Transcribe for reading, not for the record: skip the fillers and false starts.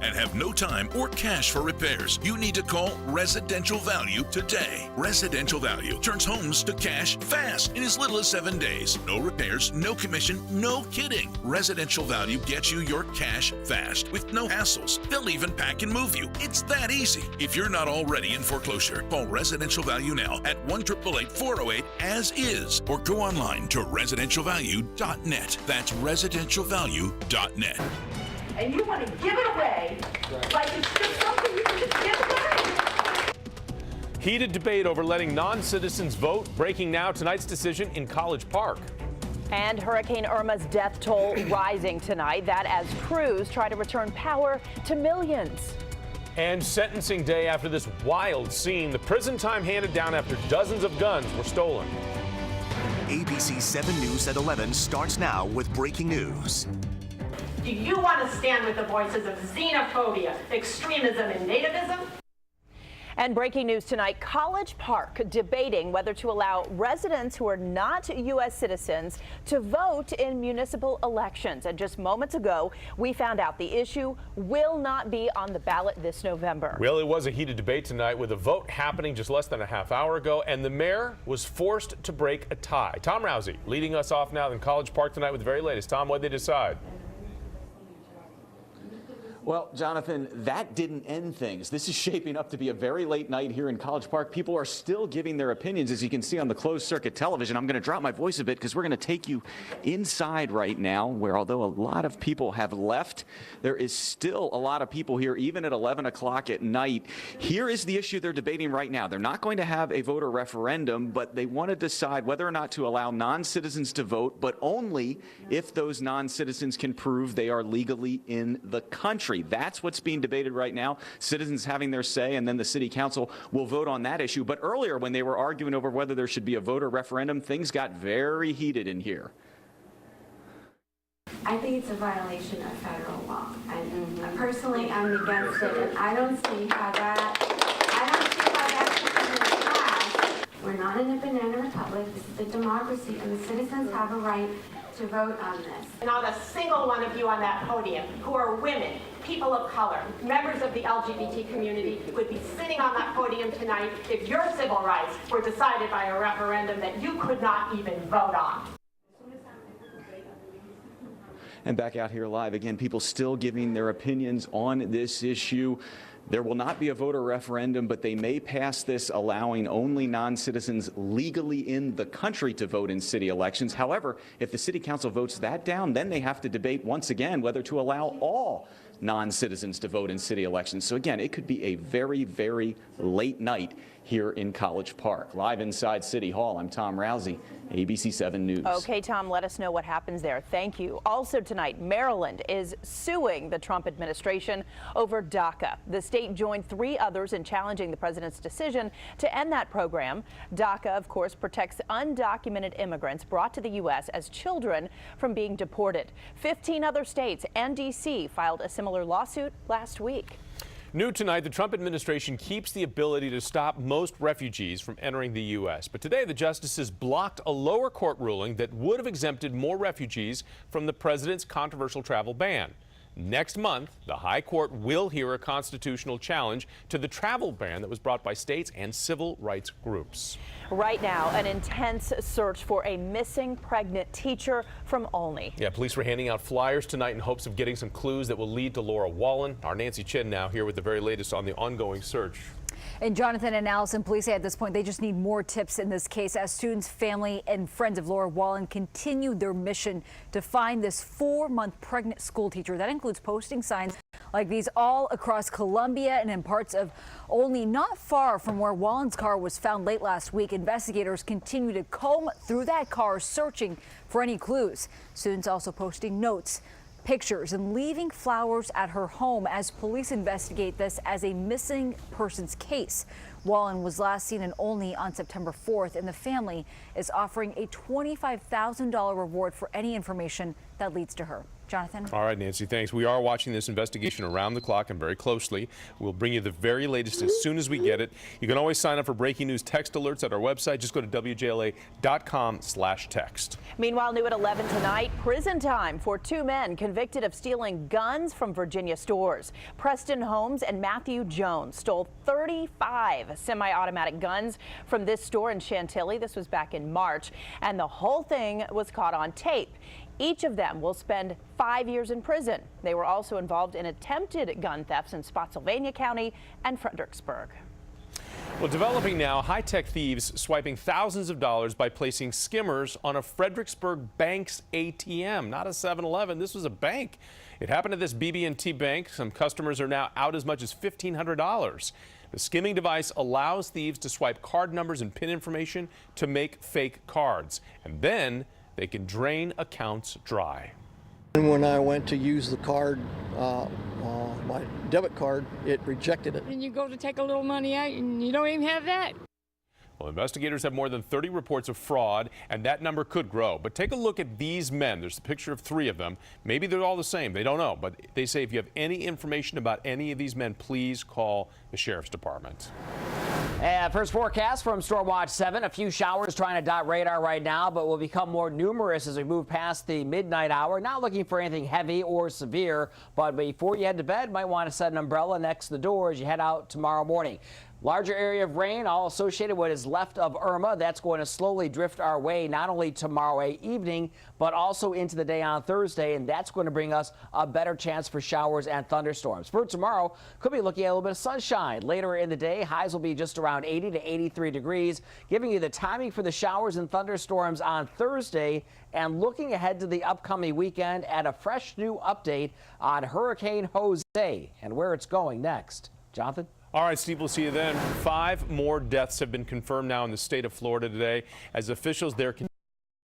and have no time or cash for repairs, you need to call Residential Value today. Residential Value turns homes to cash fast in as little as 7 days. No repairs, no commission, no kidding. Residential Value gets you your cash fast with no hassles. They'll even pack and move you. It's that easy. If you're not already in foreclosure, call Residential Value now at 1-888-408-AS-IS or go online to residentialvalue.net. That's residentialvalue.net. And you want to give it away like it's just something you can just give away. Heated debate over letting non-citizens vote, breaking now tonight's decision in College Park. And Hurricane Irma's death toll rising tonight, that as crews try to return power to millions. And sentencing day after this wild scene, the prison time handed down after dozens of guns were stolen. ABC 7 News at 11 starts now with breaking news. Do you want to stand with the voices of xenophobia, extremism, and nativism? And breaking news tonight, College Park debating whether to allow residents who are not U.S. citizens to vote in municipal elections. And just moments ago, we found out the issue will not be on the ballot this November. Well, it was a heated debate tonight with a vote happening just less than a half hour ago, and the mayor was forced to break a tie. Tom Rousey leading us off now in College Park tonight with the very latest. Tom, what did they decide? Well, Jonathan, that didn't end things. This is shaping up to be a very late night here in College Park. People are still giving their opinions, as you can see on the closed circuit television. I'm going to drop my voice a bit because we're going to take you inside right now, where although a lot of people have left, there is still a lot of people here, even at 11 o'clock at night. Here is the issue they're debating right now. They're not going to have a voter referendum, but they want to decide whether or not to allow non-citizens to vote, but only if those non-citizens can prove they are legally in the country. That's what's being debated right now. Citizens having their say, and then the city council will vote on that issue. But earlier, when they were arguing over whether there should be a voter referendum, things got very heated in here. I think it's a violation of federal law. And personally, I'm against it, and I don't see how that should pass. We're not in a banana republic. This is a democracy, and the citizens have a right to vote on this. Not a single one of you on that podium who are women, people of color, members of the LGBT community would be sitting on that podium tonight if your civil rights were decided by a referendum that you could not even vote on. And back out here live, again, people still giving their opinions on this issue. There will not be a voter referendum, but they may pass this allowing only non-citizens legally in the country to vote in city elections. However, if the city council votes that down, then they have to debate once again whether to allow all non-citizens to vote in city elections. So again, it could be a very, very late night here in College Park. Live inside City Hall, I'm Tom Rousey, ABC 7 News. Okay, Tom, let us know what happens there. Thank you. Also tonight, Maryland is suing the Trump administration over DACA. The state joined 3 others in challenging the president's decision to end that program. DACA, of course, protects undocumented immigrants brought to the U.S. as children from being deported. 15 other states and D.C. filed a similar lawsuit last week. New tonight, the Trump administration keeps the ability to stop most refugees from entering the U.S. But today, the justices blocked a lower court ruling that would have exempted more refugees from the president's controversial travel ban. Next month, the High Court will hear a constitutional challenge to the travel ban that was brought by states and civil rights groups. Right now, an intense search for a missing pregnant teacher from Olney. Yeah, police were handing out flyers tonight in hopes of getting some clues that will lead to Laura Wallen. Our Nancy Chin now here with the very latest on the ongoing search. And Jonathan and Allison, police say at this point they just need more tips in this case as students, family, and friends of Laura Wallen continue their mission to find this 4-month pregnant school teacher. That includes posting signs like these all across Columbia and in parts of Olney, not far from where Wallen's car was found late last week. Investigators continue to comb through that car, searching for any clues. Students also posting notes, pictures, and leaving flowers at her home as police investigate this as a missing persons case. Wallen was last seen in Olney on September 4th, and the family is offering a $25,000 reward for any information that leads to her. Jonathan. All right, Nancy, thanks. We are watching this investigation around the clock and very closely. We'll bring you the very latest as soon as we get it. You can always sign up for breaking news text alerts at our website. Just go to WJLA.com/text. Meanwhile, new at 11 tonight, prison time for two men convicted of stealing guns from Virginia stores. Preston Holmes and Matthew Jones stole 35 semi-automatic guns from this store in Chantilly. This was back in March, and the whole thing was caught on tape. Each of them will spend 5 years in prison. They were also involved in attempted gun thefts in Spotsylvania County and Fredericksburg. Well, developing now, high-tech thieves swiping thousands of dollars by placing skimmers on a Fredericksburg bank's ATM, not a 7-Eleven. This was a bank. It happened at this BB&T bank. Some customers are now out as much as $1,500. The skimming device allows thieves to swipe card numbers and PIN information to make fake cards, and then they can drain accounts dry. And when I went to use the card, my debit card, it rejected it. And you go to take a little money out and you don't even have that. Well, investigators have more than 30 reports of fraud, and that number could grow. But take a look at these men. There's a picture of 3 of them. Maybe they're all the same. They don't know. But they say if you have any information about any of these men, please call the Sheriff's Department. And first forecast from Storm Watch 7. A few showers trying to dot radar right now, but will become more numerous as we move past the midnight hour. Not looking for anything heavy or severe, but before you head to bed, might want to set an umbrella next to the door as you head out tomorrow morning. Larger area of rain, all associated with what is left of Irma. That's going to slowly drift our way not only tomorrow evening, but also into the day on Thursday, and that's going to bring us a better chance for showers and thunderstorms. For tomorrow, could be looking at a little bit of sunshine. Later in the day, highs will be just around 80 to 83 degrees, giving you the timing for the showers and thunderstorms on Thursday, and looking ahead to the upcoming weekend at a fresh new update on Hurricane Jose and where it's going next. Jonathan? All right, Steve, we'll see you then. 5 more deaths have been confirmed now in the state of Florida today as officials there